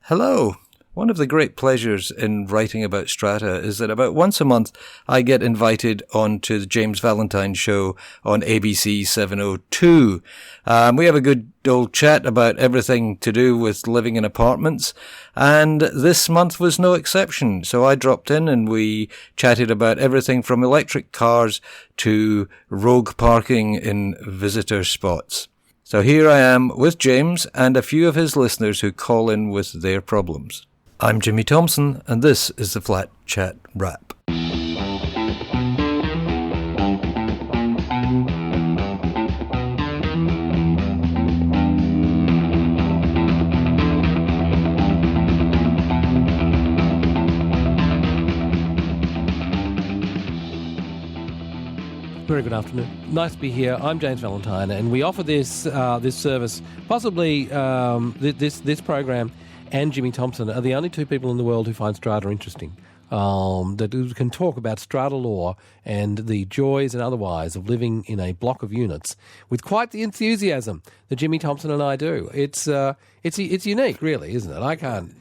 Hello. One of the great pleasures in writing about Strata is that about once a month I get invited onto the James Valentine show on ABC 702. We have a good old chat about everything to do with living in apartments, and this month was no exception. So I dropped in and we chatted about everything from electric cars to rogue parking in visitor spots. So here I am with James and a few of his listeners who call in with their problems. I'm Jimmy Thompson, and this is the Flat Chat Wrap. Very good afternoon. Nice to be here. I'm James Valentine, and we offer this service. Possibly this program and Jimmy Thompson are the only two people in the world who find Strata interesting. That can talk about Strata law and the joys and otherwise of living in a block of units with quite the enthusiasm that Jimmy Thompson and I do. It's unique, really, isn't it? I can't.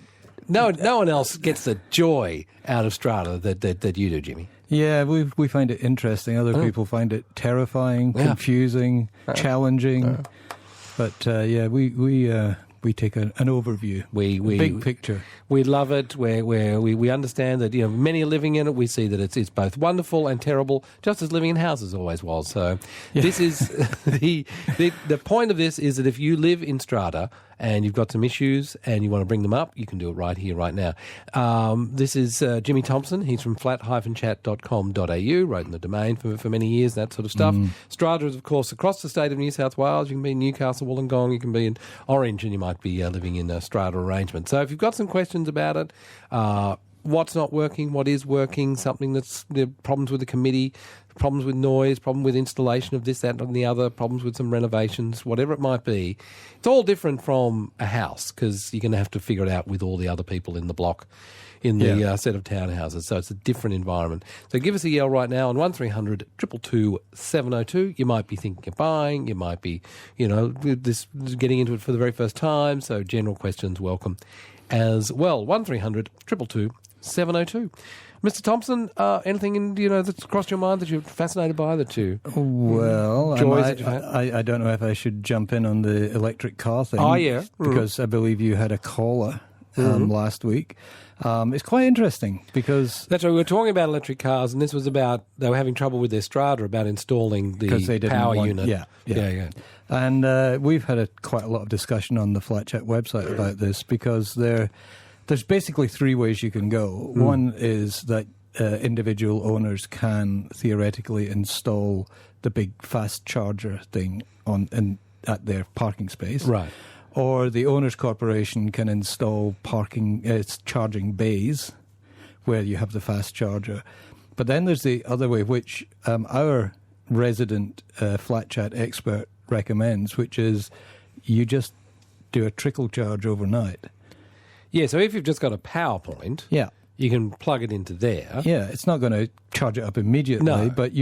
No one else gets the joy out of Strata that you do, Jimmy. Yeah, we find it interesting. Other people find it terrifying, confusing, challenging. But we take an overview, a big picture. We love it. We understand that many are living in it. We see that it's both wonderful and terrible, just as living in houses always was. So this is the point of this is that if you live in Strata and you've got some issues and you want to bring them up, you can do it right here, right now. This is Jimmy Thompson. He's from flat-chat.com.au, wrote in the domain for many years, that sort of stuff. Strata is, of course, across the state of New South Wales. You can be in Newcastle, Wollongong, you can be in Orange, and you might be living in a Strata arrangement. So if you've got some questions about it, what's not working, what is working, something that's problems with the committee, problems with noise, problem with installation of this, that and the other, problems with some renovations, whatever it might be. It's all different from a house because you're going to have to figure it out with all the other people in the block, in the set of townhouses. So it's a different environment. So give us a yell right now on 1300 222 702. You might be thinking of buying. You might be, getting into it for the very first time. So general questions welcome as well. 1300 222 702. Mr. Thompson, anything that's crossed your mind that you're fascinated by, that you joys that you've had? I don't know if I should jump in on the electric car thing. Oh, yeah. Because I believe you had a caller last week. It's quite interesting because... That's right. We were talking about electric cars, and this was about they were having trouble with their Strata about installing the power unit. Yeah. And we've had quite a lot of discussion on the Flat Chat website about this because there's basically three ways you can go. One is that individual owners can theoretically install the big fast charger thing at their parking space. Right. Or the owners' corporation can install charging bays where you have the fast charger. But then there's the other way, which our resident Flat Chat expert recommends, which is you just do a trickle charge overnight. Yeah, so if you've just got a power point, you can plug it into there. Yeah, it's not going to charge it up immediately, but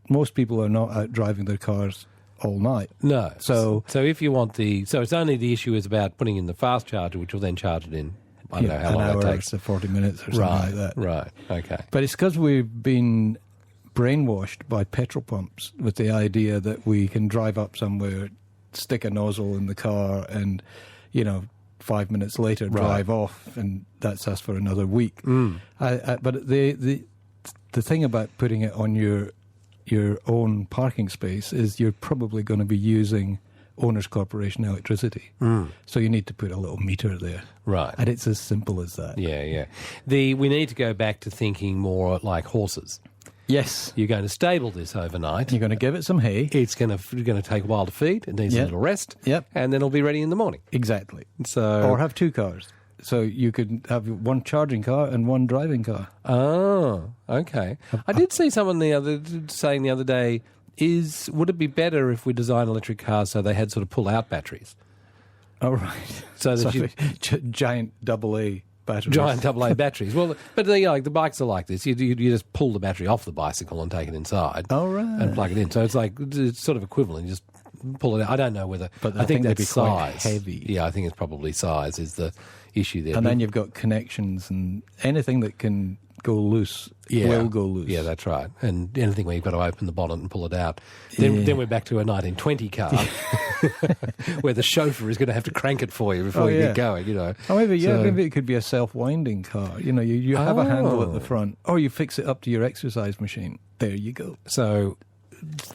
most people are not out driving their cars all night. No. So if you want so it's only the issue is about putting in the fast charger, which will then charge it in, I don't know how long it takes. To 40 minutes or something like that. Right, okay. But it's because we've been brainwashed by petrol pumps with the idea that we can drive up somewhere, stick a nozzle in the car and, 5 minutes later drive off, and that's us for another week. But the thing about putting it on your own parking space is you're probably going to be using owners' corporation electricity. So you need to put a little meter there. Right. And it's as simple as that. Yeah. We need to go back to thinking more like horses. Yes. You're going to stable this overnight. You're going to give it some hay. It's going to take a while to feed. It needs a little rest. Yep. And then it'll be ready in the morning. Exactly. Or have two cars. So you could have one charging car and one driving car. Oh, okay. I did see someone saying the other day, would it be better if we design electric cars so they had sort of pull-out batteries? Oh, right. So that giant AA batteries. Giant AA batteries. Well, but the bikes are like this. You just pull the battery off the bicycle and take it inside. Oh, right. And plug it in. So it's sort of equivalent. You just pull it out. I don't know whether... But I think that's size. Heavy. Yeah, I think it's probably size is issue there. And then you've got connections, and anything that can go loose will go loose. Yeah, that's right. And anything where you've got to open the bonnet and pull it out. Then we're back to a 1920 car where the chauffeur is going to have to crank it for you before you get going, you know. Or maybe it could be a self-winding car. You know, you have a handle at the front, or you fix it up to your exercise machine. There you go. So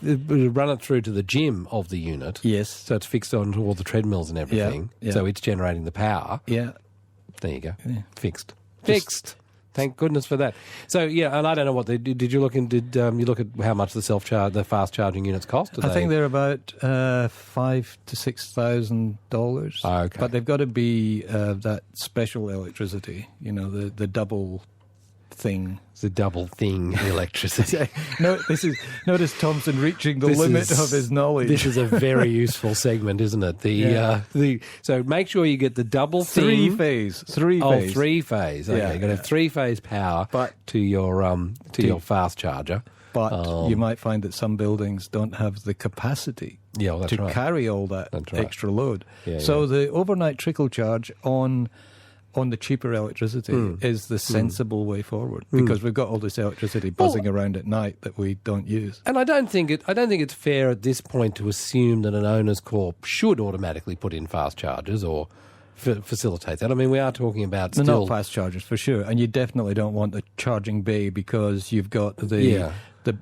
run it through to the gym of the unit. Yes. So it's fixed onto all the treadmills and everything. Yeah. So it's generating the power. Yeah. There you go. Yeah. Fixed. Thank goodness for that. So yeah, and I don't know what did you look in? Did you look at how much the fast charging units cost? I think they're about $5,000 to $6,000. Okay, but they've got to be that special electricity. You know, the double thing. The double thing electricity. Notice Thompson reaching the limit of his knowledge. This is a very useful segment, isn't it? So make sure you get the double thing. Three-phase. Three-phase. Okay, you've got to have three-phase power to your fast charger. But you might find that some buildings don't have the capacity to carry all that extra load. So the overnight trickle charge on the cheaper electricity is the sensible way forward, because we've got all this electricity buzzing around at night that we don't use. And I don't think it's fair at this point to assume that an owner's corp should automatically put in fast chargers or facilitate that. I mean, we are talking about They're not fast chargers for sure, and you definitely don't want the charging bay, because you've got the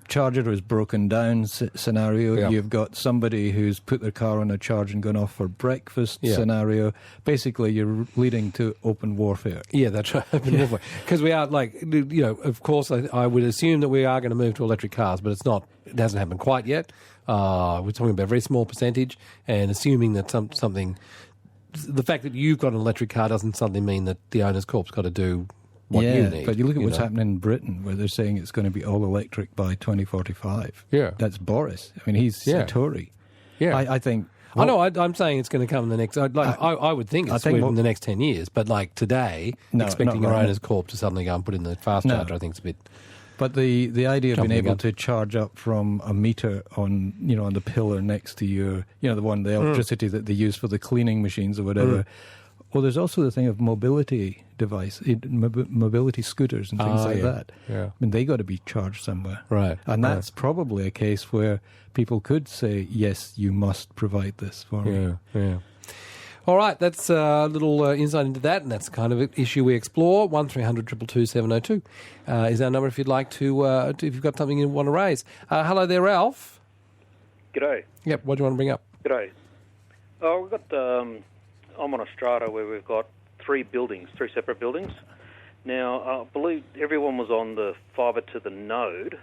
charger is broken down scenario. Yeah. You've got somebody who's put their car on a charge and gone off for breakfast scenario. Basically, you're leading to open warfare. Yeah, that's right, open warfare. Because we are, of course, I would assume that we are going to move to electric cars, but it hasn't happened quite yet. We're talking about a very small percentage, and assuming that something, the fact that you've got an electric car doesn't suddenly mean that the owner's corp's got to do what you need. But you look at what's happening in Britain, where they're saying it's going to be all electric by 2045. Yeah. That's Boris. I mean, he's a Tory. Yeah. I think... I know, I'm saying it's going to come in the next... I would think it's in the next 10 years, but like today, expecting your owner's corp to suddenly go and put in the fast charger, I think it's a bit... But the idea of being able to charge up from a meter on the pillar next to your, the electricity that they use for the cleaning machines or whatever. Well, there's also the thing of mobility mobility scooters and things like that. Yeah. I mean, they got to be charged somewhere. Right. And that's probably a case where people could say, yes, you must provide this for me. Yeah. All right, that's a little insight into that, and that's the kind of issue we explore. 1300 222 702 is our number if you'd like to, if you've got something you want to raise. Hello there, Ralph. G'day. Yep, what do you want to bring up? G'day. We've got... I'm on a strata where we've got three separate buildings. Now, I believe everyone was on the fibre to the node,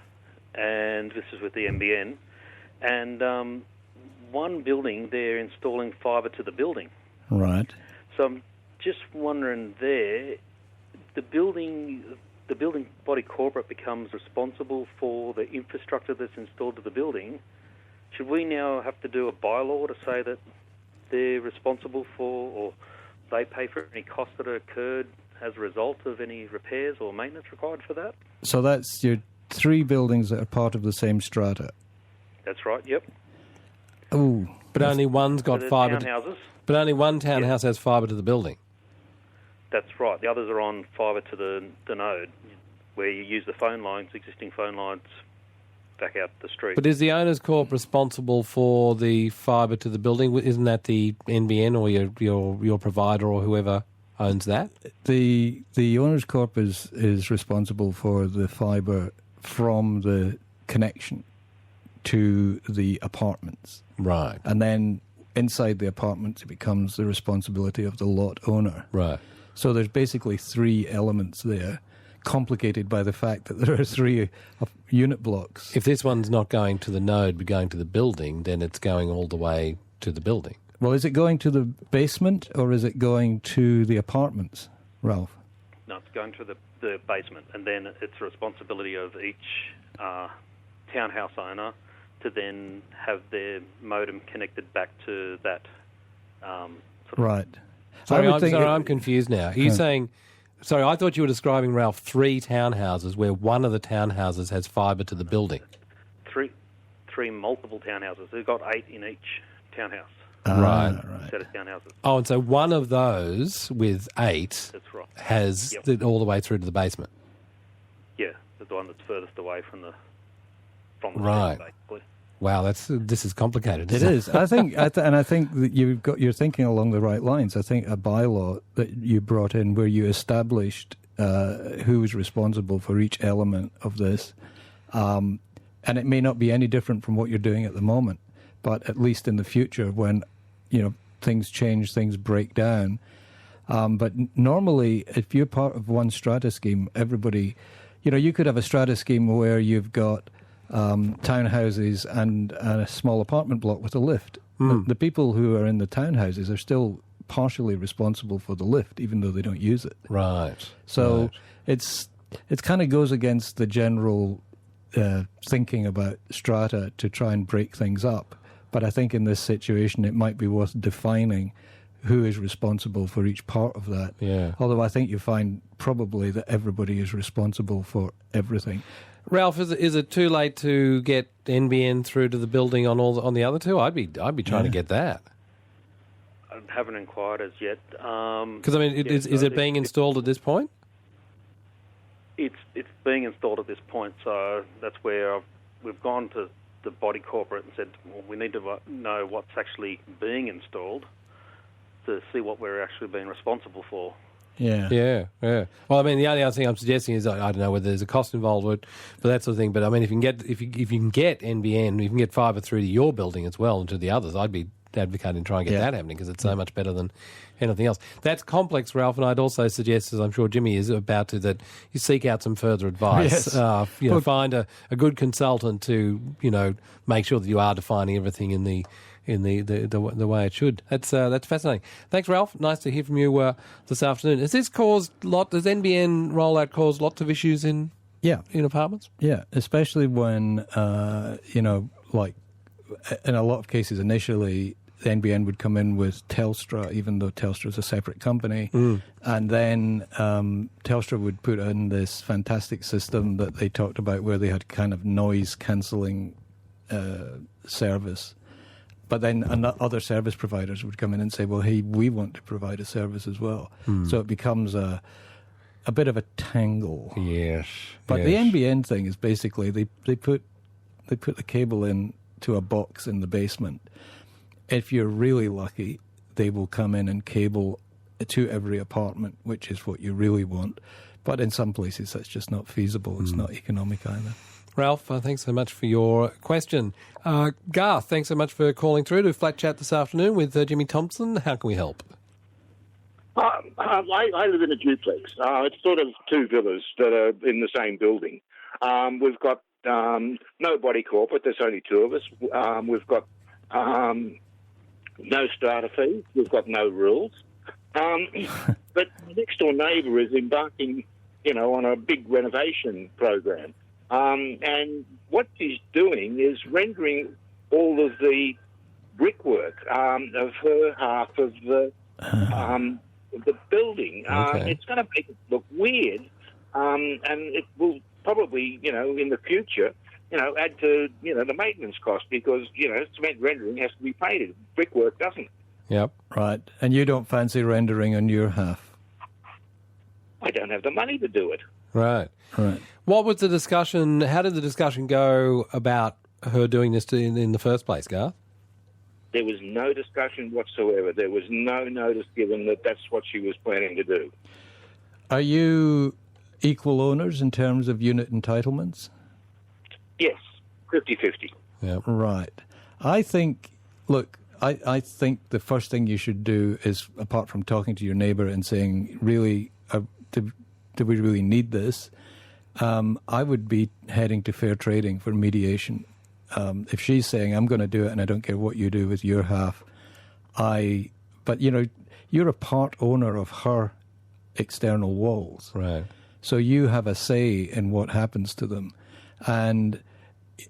and this is with the NBN, and one building, they're installing fibre to the building. Right. So I'm just wondering there, the building body corporate becomes responsible for the infrastructure that's installed to the building. Should we now have to do a bylaw to say that they're responsible for, or they pay for any costs that are occurred as a result of any repairs or maintenance required for that? So that's your three buildings that are part of the same strata? That's right, yep. Oh, but only one's got fibre. Townhouses. But only one townhouse has fibre to the building. That's right. The others are on fibre to the node, where you use the phone lines, existing phone lines, back out the street. But is the owner's corp responsible for the fibre to the building? Isn't that the NBN or your provider or whoever owns that? The owner's corp is responsible for the fibre from the connection to the apartments. Right. And then inside the apartments it becomes the responsibility of the lot owner. Right. So there's basically three elements there, complicated by the fact that there are three unit blocks. If this one's not going to the node but going to the building, then it's going all the way to the building. Well, is it going to the basement or is it going to the apartments, Ralph? No, it's going to the basement, and then it's the responsibility of each townhouse owner to then have their modem connected back to that. Right. I'm confused now. Are you saying... Sorry, I thought you were describing, Ralph, three townhouses where one of the townhouses has fibre to the building. Three multiple townhouses. They've got 8 in each townhouse. Right. set of townhouses. Oh, and so one of those with 8 That's right. has Yep. it all the way through to the basement. Yeah, the one that's furthest away from the Right. street, basically. Wow, this is complicated. It isn't is. I think that you're thinking along the right lines. I think a bylaw that you brought in where you established who was responsible for each element of this, and it may not be any different from what you're doing at the moment, but at least in the future when things change, things break down. But normally, if you're part of one strata scheme, everybody, you could have a strata scheme where you've got townhouses and a small apartment block with a lift. The people who are in the townhouses are still partially responsible for the lift, even though they don't use it. Right. So right. it kind of goes against the general thinking about strata to try and break things up. But I think in this situation, it might be worth defining who is responsible for each part of that. Yeah. Although I think you find probably that everybody is responsible for everything. Ralph, is it too late to get NBN through to the building on the other two? I'd be trying to get that. I haven't inquired as yet. Because is it being installed at this point? It's being installed at this point, so that's where we've gone to the body corporate and said, well, we need to know what's actually being installed to see what we're actually being responsible for. Yeah. Well, I mean, the only other thing I'm suggesting is I don't know whether there's a cost involved for that sort of thing. But I mean, if you can get NBN, you can get fibre through to your building as well and to the others. I'd be advocating trying to get that happening because it's so much better than anything else. That's complex, Ralph, and I'd also suggest, as I'm sure Jimmy is about to, that you seek out some further advice. Yes. Find a good consultant to make sure that you are defining everything in the way it should. That's fascinating. Thanks, Ralph. Nice to hear from you this afternoon. Has NBN rollout caused lots of issues in apartments? Yeah, especially when like in a lot of cases initially the NBN would come in with Telstra, even though Telstra is a separate company, and then Telstra would put in this fantastic system that they talked about where they had kind of noise cancelling service. But then other service providers would come in and say, well, hey, we want to provide a service as well. So it becomes a bit of a tangle. Yes. But the NBN thing is basically they put the cable in to a box in the basement. If you're really lucky, they will come in and cable to every apartment, which is what you really want. But in some places, that's just not feasible. It's not economic either. Ralph, thanks so much for your question. Garth, thanks so much for calling through to Flat Chat this afternoon with Jimmy Thompson. How can we help? I live in a duplex. It's sort of two villas that are in the same building. We've got no body corporate. There's only two of us. We've got no strata fees. We've got no rules. But the next door neighbour is embarking, on a big renovation program. And what she's doing is rendering all of the brickwork of her half of the building. Okay. It's going to make it look weird, and it will probably, in the future, add to, the maintenance cost because, cement rendering has to be painted. Brickwork doesn't. Yep. Right. And you don't fancy rendering on your half? I don't have the money to do it. Right. Right. What was the discussion? How did the discussion go about her doing this in the first place, Garth? There was no discussion whatsoever. There was no notice given that that's what she was planning to do. Are you equal owners in terms of unit entitlements? Yes, 50-50. Yeah. Right. I think the first thing you should do is, apart from talking to your neighbour and saying, really, do we really need this? I would be heading to fair trading for mediation. If she's saying, I'm going to do it and I don't care what you do with your half, but you're a part owner of her external walls. Right. So you have a say in what happens to them. And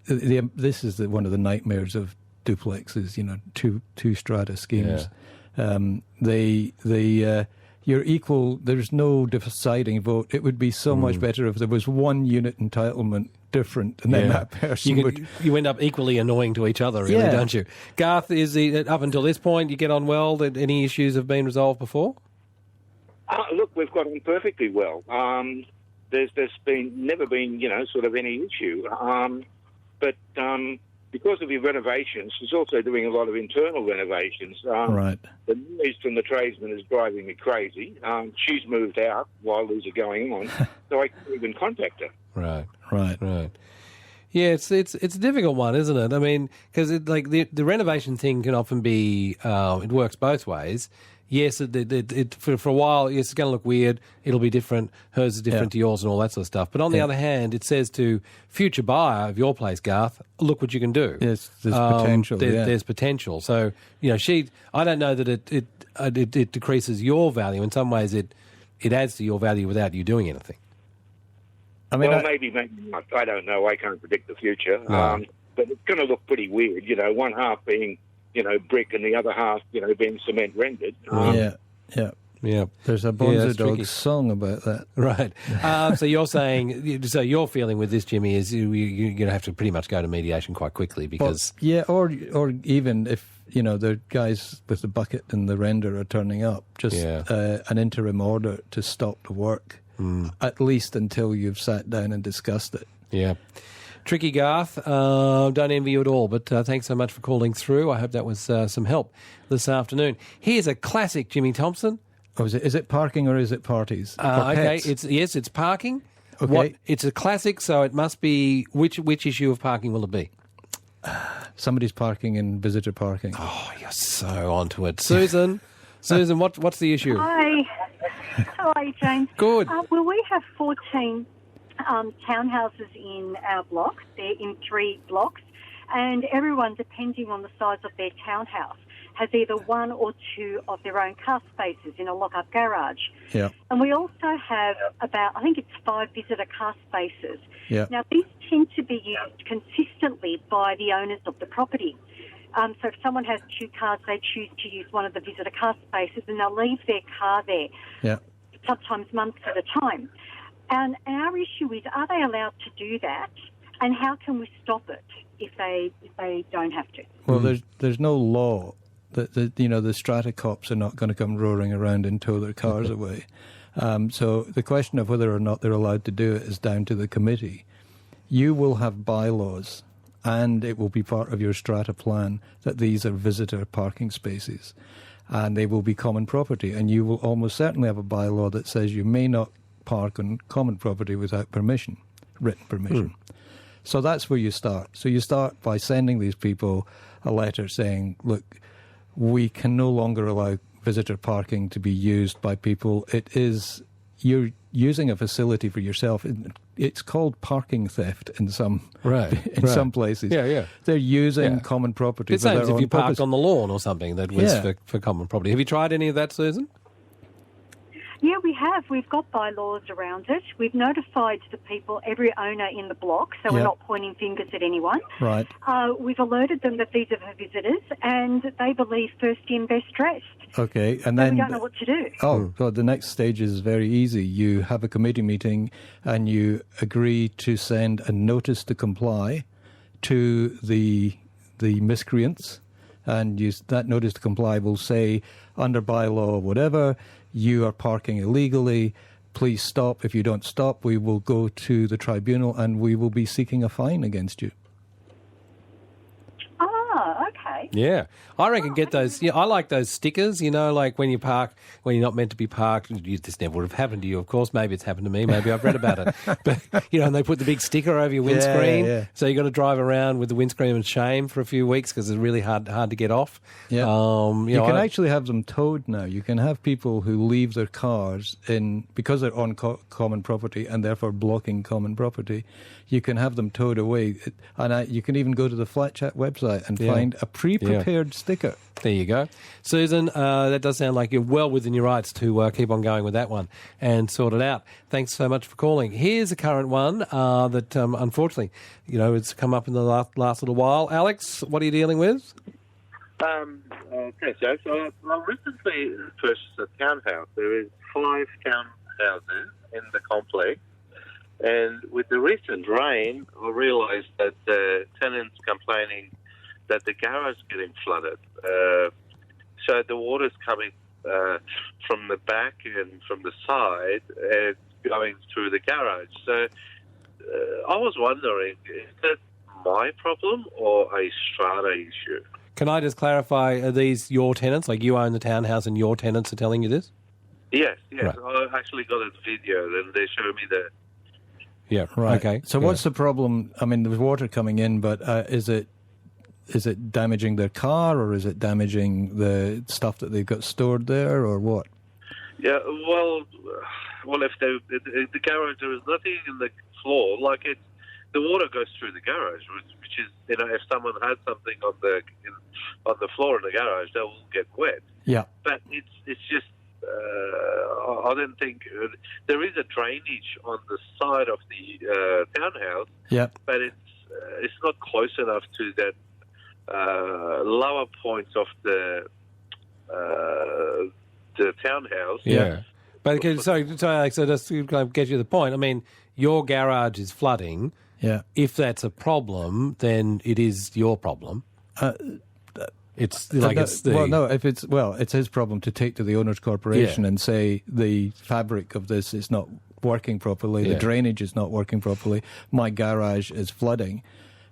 this is one of the nightmares of duplexes, two strata schemes. Yeah. you're equal. There's no deciding vote. It would be so much better if there was one unit entitlement different, and then that person you end up equally annoying to each other, really, don't you? Garth, up until this point, you get on well? That any issues have been resolved before? Look, we've got on perfectly well. There's never been sort of any issue. But because of the renovations, she's also doing a lot of internal renovations. Right. The noise from the tradesmen is driving me crazy. She's moved out while these are going on, so I can't even contact her. Right. Yeah, it's a difficult one, isn't it? I mean, because the renovation thing can often be it works both ways. Yes, for a while, yes, it's going to look weird. It'll be different. Hers is different to yours and all that sort of stuff. But on the other hand, it says to future buyer of your place, Garth, look what you can do. Yes, there's potential. There's potential. So, I don't know that it decreases your value. In some ways, it adds to your value without you doing anything. I mean, maybe not. I don't know. I can't predict the future. No. But it's going to look pretty weird. One half being brick and the other half, being cement rendered. Yeah. There's a Bonzo Dog tricky song about that. Right. So you're saying, your feeling with this, Jimmy, is you're going to have to pretty much go to mediation quite quickly because... or even if, the guys with the bucket and the render are turning up, just an interim order to stop the work, at least until you've sat down and discussed it. Yeah. Tricky, Garth. Don't envy you at all, but thanks so much for calling through. I hope that was some help this afternoon. Here's a classic, Jimmy Thompson. Oh, is it parking or is it parties? Okay, it's parking. Okay. It's a classic, so it must be... Which issue of parking will it be? Somebody's parking in visitor parking. Oh, you're so onto it. Susan, what's the issue? Hi. How are you, James? Good. Well, we have 14... townhouses in our block. They're in 3 blocks, and everyone, depending on the size of their townhouse, has either 1 or 2 of their own car spaces in a lock-up garage. Yeah. And we also have about, I think it's 5 visitor car spaces. Yeah. Now, these tend to be used consistently by the owners of the property. So if someone has 2 cars, they choose to use one of the visitor car spaces, and they'll leave their car there, sometimes months at a time. And our issue is, are they allowed to do that, and how can we stop it if they don't have to? Well, there's no law that the strata cops are not going to come roaring around and tow their cars away. So the question of whether or not they're allowed to do it is down to the committee. You will have bylaws, and it will be part of your strata plan that these are visitor parking spaces, and they will be common property. And you will almost certainly have a bylaw that says you may not park on common property without written permission. So that's where you start. So you start by sending these people a letter saying, look, we can no longer allow visitor parking to be used by people. You're using a facility for yourself. It's called parking theft in some some places. Yeah. They're using common property. It's same as if you parked on the lawn or something that was for common property. Have you tried any of that, Susan? Yeah, we have. We've got bylaws around it. We've notified the people, every owner in the block, so we're not pointing fingers at anyone. Right. We've alerted them that these are for visitors, and they believe first in, best dressed. Okay, and then... we don't know what to do. Oh, well, the next stage is very easy. You have a committee meeting and you agree to send a notice to comply to the miscreants, and that notice to comply will say, under bylaw or whatever, you are parking illegally, please stop. If you don't stop, we will go to the tribunal and we will be seeking a fine against you. Ah, okay. Yeah. I reckon get those. Yeah, I like those stickers, like when you park, when you're not meant to be parked. This never would have happened to you, of course. Maybe it's happened to me. Maybe I've read about it. But, and they put the big sticker over your windscreen. Yeah. So you've got to drive around with the windscreen in shame for a few weeks because it's really hard to get off. Yeah. You can actually have them towed now. You can have people who leave their cars because they're on common property and therefore blocking common property. You can have them towed away. And you can even go to the Flat Chat website and find a pre-prepared sticker. There you go. Susan, that does sound like you're well within your rights to keep on going with that one and sort it out. Thanks so much for calling. Here's a current one that, unfortunately, it's come up in the last little while. Alex, what are you dealing with? Thanks, James. I recently purchased a townhouse. There is 5 townhouses in the complex, and with the recent rain, I realised that the tenants complaining that the garage is getting flooded. So the water's coming from the back and from the side and going through the garage. So I was wondering, is that my problem or a strata issue? Can I just clarify, are these your tenants? Like you own the townhouse and your tenants are telling you this? Yes. Right. I actually got a video and they showed me the... Yeah, Right. Okay. So what's the problem? I mean, there's water coming in, but is it damaging their car, or is it damaging the stuff that they've got stored there, or what? Yeah, well, if the garage, there is nothing in the floor, like the water goes through the garage, which is, if someone has something on the floor in the garage, they will get wet. Yeah. But it's just, I don't think there is a drainage on the side of the townhouse. Yeah. But it's not close enough to that lower points of the townhouse. Yeah. But so just to kind of get you to the point, I mean, your garage is flooding. Yeah. If that's a problem, then it is your problem. It's his problem to take to the owners' corporation and say the fabric of this is not working properly, the drainage is not working properly, my garage is flooding.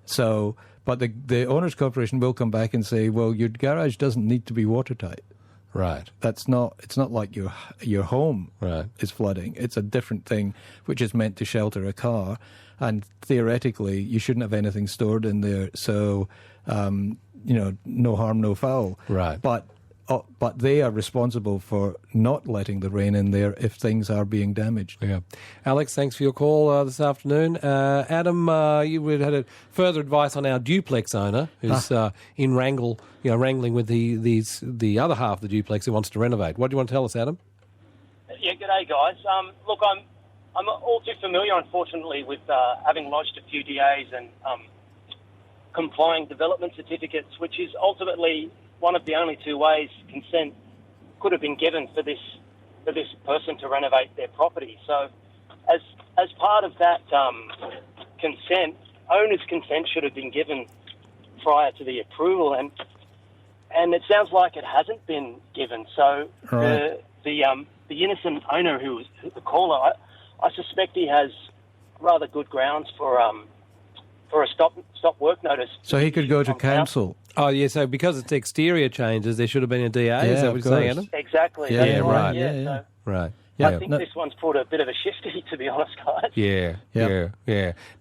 So, but the owners' corporation will come back and say, well, your garage doesn't need to be watertight. Right. It's not like your home is flooding. It's a different thing which is meant to shelter a car, and theoretically you shouldn't have anything stored in there. So, no harm, no foul. Right. But they are responsible for not letting the rain in there if things are being damaged. Yeah. Alex, thanks for your call this afternoon. Adam, you had a further advice on our duplex owner who's in wrangling with the other half of the duplex who wants to renovate. What do you want to tell us, Adam? Yeah, g'day, guys. Look, I'm all too familiar, unfortunately, with having lodged a few DAs and complying development certificates, which is ultimately one of the only 2 ways consent could have been given for this person to renovate their property. So, as part of that consent, owner's consent should have been given prior to the approval, and it sounds like it hasn't been given. So, the innocent owner who was the caller, I suspect he has rather good grounds for a stop work notice. So he could go to council. Oh, yeah, so because it's exterior changes, there should have been a DA, is that what you're saying, Adam? Exactly. Yeah, right. So right. I think this one's put a bit of a shifty, to be honest, guys. Yeah. Now,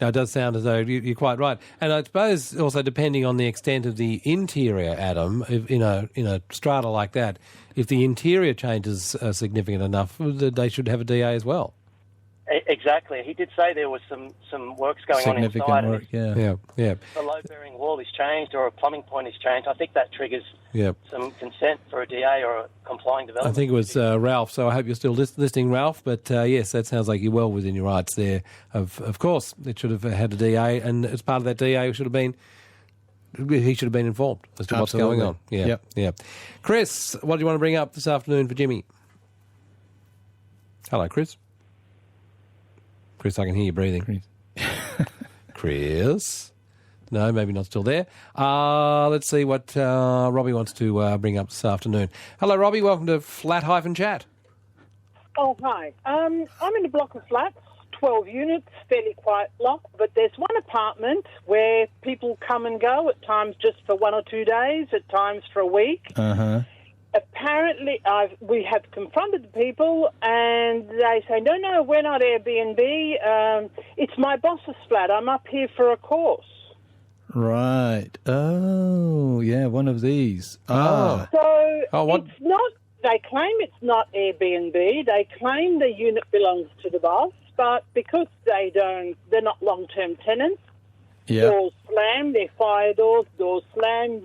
it does sound as though you're quite right. And I suppose also depending on the extent of the interior, Adam, in a strata like that, if the interior changes are significant enough, they should have a DA as well. Exactly. He did say there was some works going on inside. Significant work, yeah. If a load-bearing wall is changed or a plumbing point is changed, I think that triggers some consent for a DA or a complying development. I think it was Ralph, so I hope you're still listening, Ralph. But yes, that sounds like you're well within your rights there. Of course, it should have had a DA, and as part of that DA, he should have been informed as to what's going on. Yeah. Chris, what do you want to bring up this afternoon for Jimmy? Hello, Chris. Chris, I can hear you breathing. Chris? No, maybe not still there. Let's see what Robbie wants to bring up this afternoon. Hello, Robbie. Welcome to Flat-Chat. Oh, hi. I'm in a block of flats, 12 units, fairly quiet block, but there's one apartment where people come and go, at times just for 1 or 2 days, at times for a week. Uh-huh. Apparently, we have confronted the people, and they say, no, we're not Airbnb. It's my boss's flat. I'm up here for a course. Right. Oh, yeah, one of these. So it's not. They claim it's not Airbnb. They claim the unit belongs to the boss, but because they're not long-term tenants. Doors slammed, their fire doors slammed,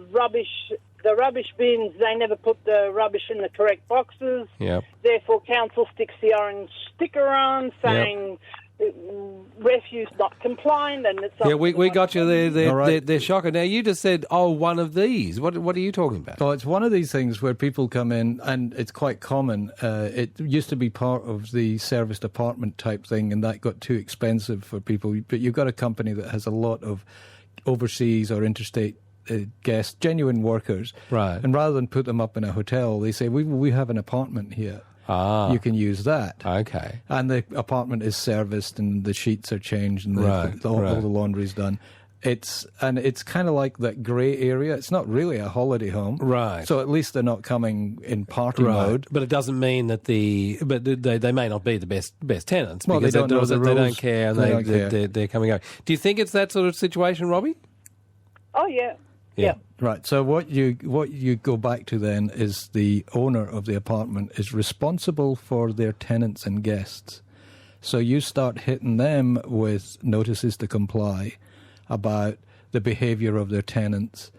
the rubbish bins, they never put the rubbish in the correct boxes. Yep. Therefore, council sticks the orange sticker on saying refuse not compliant, and it's yeah. We got you there. All right. They're shocking. Now you just said, "Oh, one of these." What are you talking about? Well, it's one of these things where people come in, and it's quite common. It used to be part of the serviced apartment type thing, and that got too expensive for people. But you've got a company that has a lot of overseas or interstate guests, genuine workers, right? And rather than put them up in a hotel, they say, we have an apartment here. You can use that. Okay. And the apartment is serviced, and the sheets are changed, and all the laundry's done. It's kind of like that grey area. It's not really a holiday home, right? So at least they're not coming in party mode. But it doesn't mean that they may not be the best tenants. Well, because they don't know the rules. They don't care, and don't care. They're coming out. Do you think it's that sort of situation, Robbie? Oh yeah. Yeah. Right. So what you go back to then is the owner of the apartment is responsible for their tenants and guests. So you start hitting them with notices to comply about the behaviour of their tenants,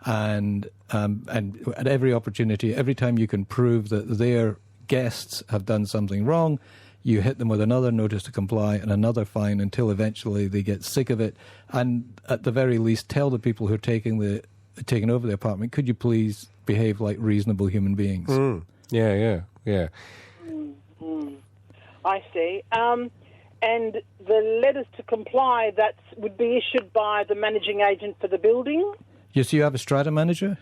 and at every opportunity, every time you can prove that their guests have done something wrong, you hit them with another notice to comply and another fine until eventually they get sick of it. And at the very least, tell the people who are taking over the apartment, could you please behave like reasonable human beings? Yeah. I see. And the letters to comply, that would be issued by the managing agent for the building? Yes, you have a strata manager?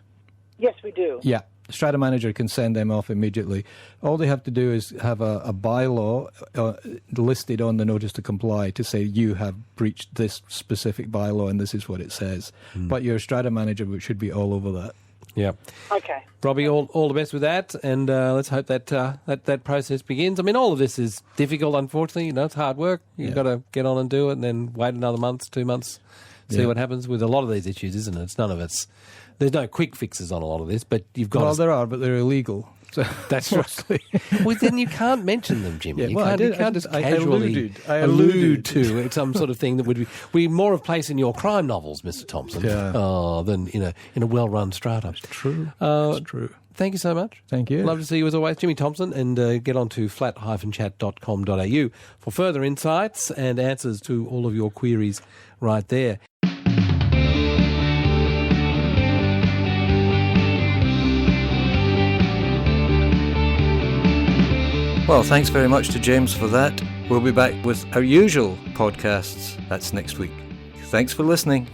Yes, we do. Yeah. The strata manager can send them off immediately. All they have to do is have a bylaw listed on the notice to comply to say you have breached this specific bylaw and this is what it says. But your strata manager should be all over that. Yeah. Okay. Robbie, all the best with that, and let's hope that that process begins. I mean, all of this is difficult, unfortunately. It's hard work. You've got to get on and do it, and then wait another month, 2 months, see what happens with a lot of these issues, isn't it? It's none of it's. There's no quick fixes on a lot of this, but you've got. Well, there are, but they're illegal. So that's right. Well, then you can't mention them, Jimmy. Yeah, you can't just casually allude to some sort of thing that would be more of place in your crime novels, Mr. Thompson, than in a well-run strata. It's true. It's true. Thank you so much. Thank you. Love to see you as always, Jimmy Thompson, and get on to flat-chat.com.au for further insights and answers to all of your queries right there. Well, thanks very much to James for that. We'll be back with our usual podcasts. That's next week. Thanks for listening.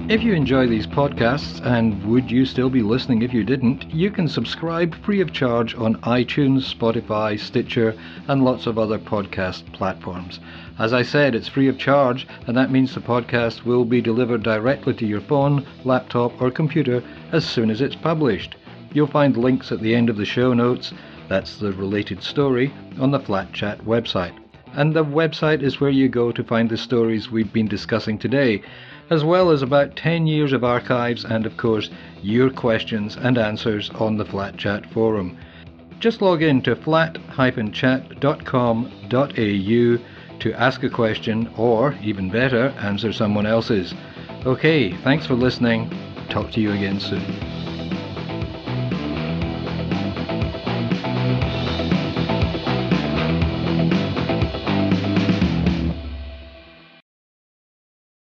If you enjoy these podcasts, and would you still be listening if you didn't, you can subscribe free of charge on iTunes, Spotify, Stitcher, and lots of other podcast platforms. As I said, it's free of charge, and that means the podcast will be delivered directly to your phone, laptop, or computer as soon as it's published. You'll find links at the end of the show notes, that's the related story, on the Flat Chat website. And the website is where you go to find the stories we've been discussing today, as well as about 10 years of archives and, of course, your questions and answers on the Flat Chat forum. Just log in to flat-chat.com.au to ask a question or, even better, answer someone else's. Okay, thanks for listening. Talk to you again soon.